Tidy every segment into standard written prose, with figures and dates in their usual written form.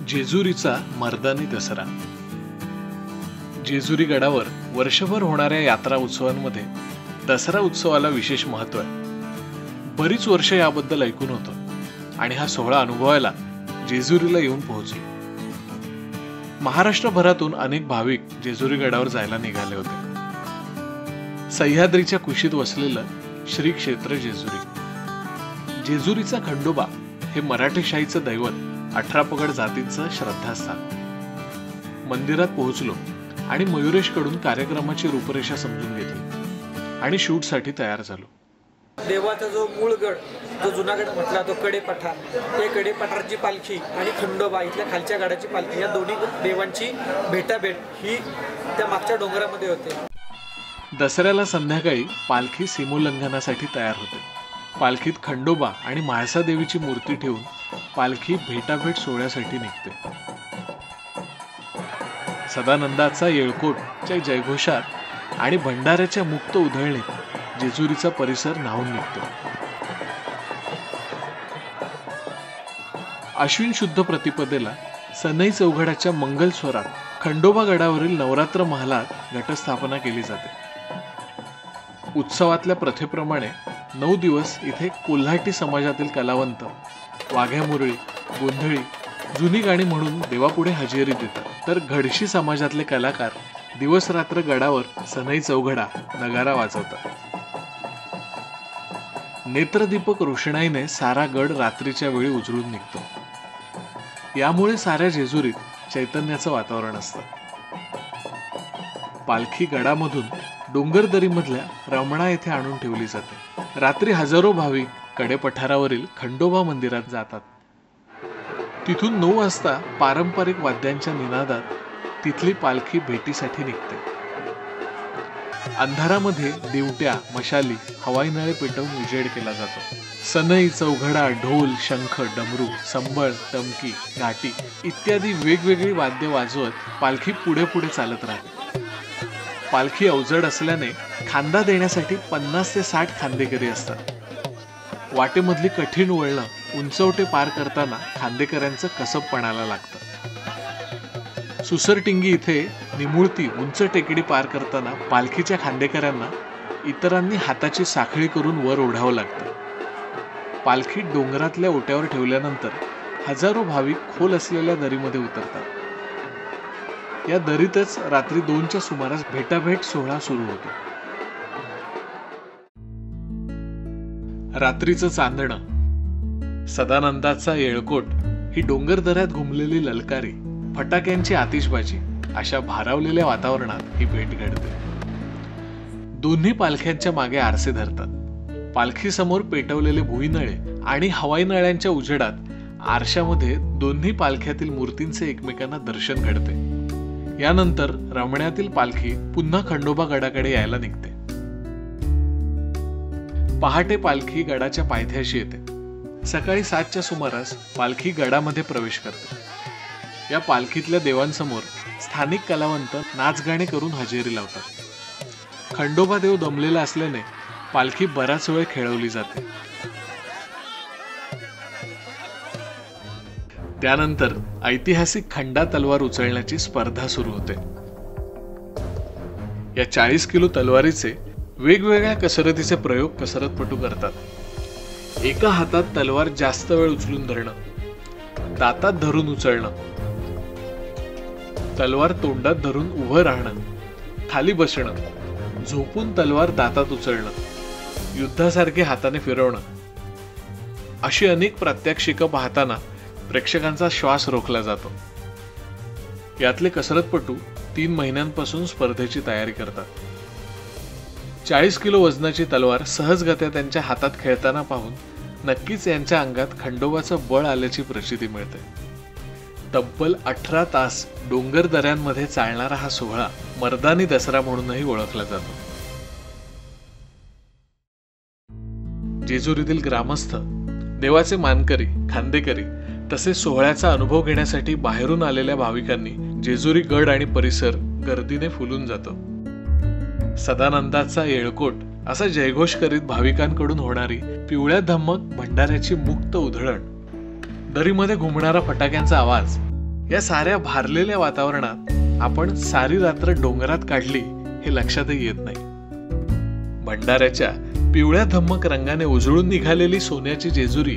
जेजुरीचा मर्दानी दसरा. जेजुरी गडावर वर्षभर होणाऱ्या यात्रा उत्सवांमध्ये दसरा उत्सवाला विशेष महत्त्व आहे. बरीच वर्ष याबद्दल ऐकून होतं आणि हा सोहळा अनुभवायला जेजुरीला येऊन पोहोचलो. महाराष्ट्रभरातून अनेक भाविक जेजुरी गडावर जायला निघाले होते. सह्याद्रीच्या कुशीत वसलेलं श्री क्षेत्र जेजुरी. जेजुरीचा खंडोबा हे मराठेशाहीचं दैवत 18 पगड जातींचं श्रद्धास्थान. मंदिरात पोहोचलो आणि मयुरेश कडून कार्यक्रमाची रूपरेषा समजून घेतली आणि शूट साठी तयार झालो. देवाचा जो मूळ गड, जो जुनागड म्हटला तो कडेपठार, ते कडेपठारची पालखी आणि खंडोबा इथल्या खालच्या गडाची पालखी, या दोन्ही देवांची भेटाभेट ही त्या मागच्या डोंगरामध्ये होते. दसऱ्याला संध्याकाळी पालखी सीमोल्लंघनासाठी तयार होते. पालखीत खंडोबा आणि म्हाळसा देवीची मूर्ती ठेवून पालखी भेटाभेट सोहळ्यासाठी निघते. सदानंदाचा येळकोटच्या जयघोषात आणि भंडाऱ्याच्या मुक्त उधळणीत जेजुरीचा परिसर न्हाऊन निघतो. अश्विन शुद्ध प्रतिपदेला सनई चौघडाच्या मंगल स्वरात खंडोबा गडावरील नवरात्र महालात घटस्थापना केली जाते. उत्सवातल्या प्रथेप्रमाणे 9 दिवस इथे कोल्हाटी समाजातील कलावंत वाघ्या मुरळी, गोंधळी, जुनी गाणी म्हणून देवापुढे हजेरी देतात, तर घडशी समाजातले कलाकार दिवस रात्र गडावर सनई चौघडा नगारा वाजवतात. नेत्रदीपक रोषणाईने सारा गड रात्रीच्या वेळी उजळून निघतो. यामुळे साऱ्या जेजुरीत चैतन्याचं वातावरण असतं. पालखी गडामधून डोंगरदरीमधल्या रमणा येथे आणून ठेवली जाते. रात्री हजारो भाविक कडेपठारावरील खंडोबा मंदिरात जातात. तिथून 9 वाजता पारंपरिक वाद्यांच्या निनादात तिथली पालखी भेटीसाठी निघते. अंधारामध्ये दिवट्या, मशाली, हवाई नळे पेटवून उजेड केला जातो. सनई, चौघडा, ढोल, शंख, डमरू, संबळ, टमकी, घाटी इत्यादी वेगवेगळी वाद्य वाजवत पालखी पुढे पुढे चालत राहते. पालखी अवजड असल्याने खांदा देण्यासाठी 50 ते 60 खांदेकरी असतात. वाटेमधली कठीण वळणं, उंचवटे पार करताना खांदेकऱ्यांचं कसबपणाला लागतं. सुसरटिंगी इथे निमुळती उंच टेकडी पार करताना पालखीच्या खांदेकऱ्यांना इतरांनी हाताची साखळी करून वर ओढावं लागतं. पालखी डोंगरातल्या ओट्यावर ठेवल्यानंतर हजारो भाविक खोल असलेल्या दरीमध्ये उतरतात. या दरीतच रात्री 2च्या सुमारास भेटाभेट सोहळा सुरू होतो. रात्रीचं चांदणं, सदानंदाचा येळकोट ही डोंगरदऱ्यात घुमलेली ललकारी, फटाक्यांची आतिषबाजी अशा भारावलेल्या वातावरणात ही भेट घडते. दोन्ही पालख्यांच्या मागे आरसे धरतात. पालखी समोर पेटवलेले भुईनळे आणि हवाई नळ्यांच्या उजेडात आरशामध्ये दोन्ही पालख्यातील मूर्तींचे एकमेकांना दर्शन घडते. यानंतर रमण्यातील पालखी पुन्हा खंडोबा गडाकडे यायला निघते. पहाटे पालखी गडाच्या पायथ्याशी येते. सकाळी 7च्या सुमारास पालखी गडामध्ये प्रवेश करते. या पालखीतल्या देवांसमोर स्थानिक कलावंत नाचगाणे करून हजेरी लावतात. खंडोबा देव दमलेला असल्याने पालखी बराच वेळ खेळवली जाते. त्यानंतर ऐतिहासिक खंडा तलवार उचलण्याची स्पर्धा सुरू होते. या 40 किलो तलवारीचे वेगवेगळ्या कसरतीचे प्रयोग कसरतपटू करतात. एका हातात तलवार जास्त वेळ उचलून धरणं, दातात धरून उचलणं, तलवार तोंडात धरून उभं राहणं, खाली बसणं, झोपून तलवार दातात उचलणं, युद्धासारखे हाताने फिरवणं अशी अनेक प्रात्यक्षिकं पाहताना प्रेक्षकांचा श्वास रोखला जातो. यातले कसरतपटू 3 महिन्यांपासून स्पर्धेची तयारी करतात. 40 किलो वजनाची तलवार सहजगत्या त्यांच्या हातात खेळताना पाहून नक्कीच यांच्या अंगात खंडोबाचं बळ आल्याची प्रचिती मिळते. तब्बल 18 तास डोंगर दऱ्यांमध्ये चालणारा हा सोहळा मर्दानी दसरा म्हणूनही ओळखला जातो. जेजुरीतील ग्रामस्थ, देवाचे मानकरी, खांदेकरी तसेच सोहळ्याचा अनुभव घेण्यासाठी बाहेरून आलेल्या भाविकांनी जेजुरी गड आणि परिसर गर्दीने फुलून जातो. सदानंदाचा येळकोट असा जयघोष करीत भाविकांकडून होणारी पिवळ्या धम्मक भंडाऱ्याची मुक्त उधळण, दरीमध्ये घुमणारा फटाक्यांचा आवाज या साऱ्या भारलेल्या वातावरणात आपण सारी रात्र डोंगरात काढली हे लक्षातही येत नाही. भंडाऱ्याच्या पिवळ्या धम्मक रंगाने उजळून निघालेली सोन्याची जेजुरी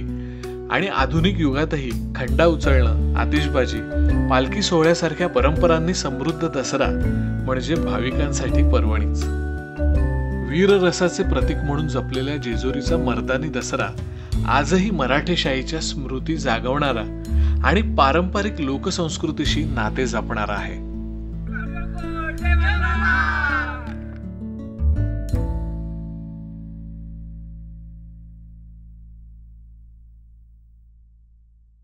आणि आधुनिक युगातही खंडा उचलणं, आतिषबाजी, पालखी सोहळ्यासारख्या परंपरांनी समृद्ध दसरा म्हणजे भाविकांसाठी पर्वणीच. वीररसाचे प्रतीक म्हणून जपलेल्या जेजुरीचा मर्दानी दसरा आजही मराठेशाहीच्या स्मृती जागवणारा आणि पारंपरिक लोकसंस्कृतीशी नाते जपणारा आहे.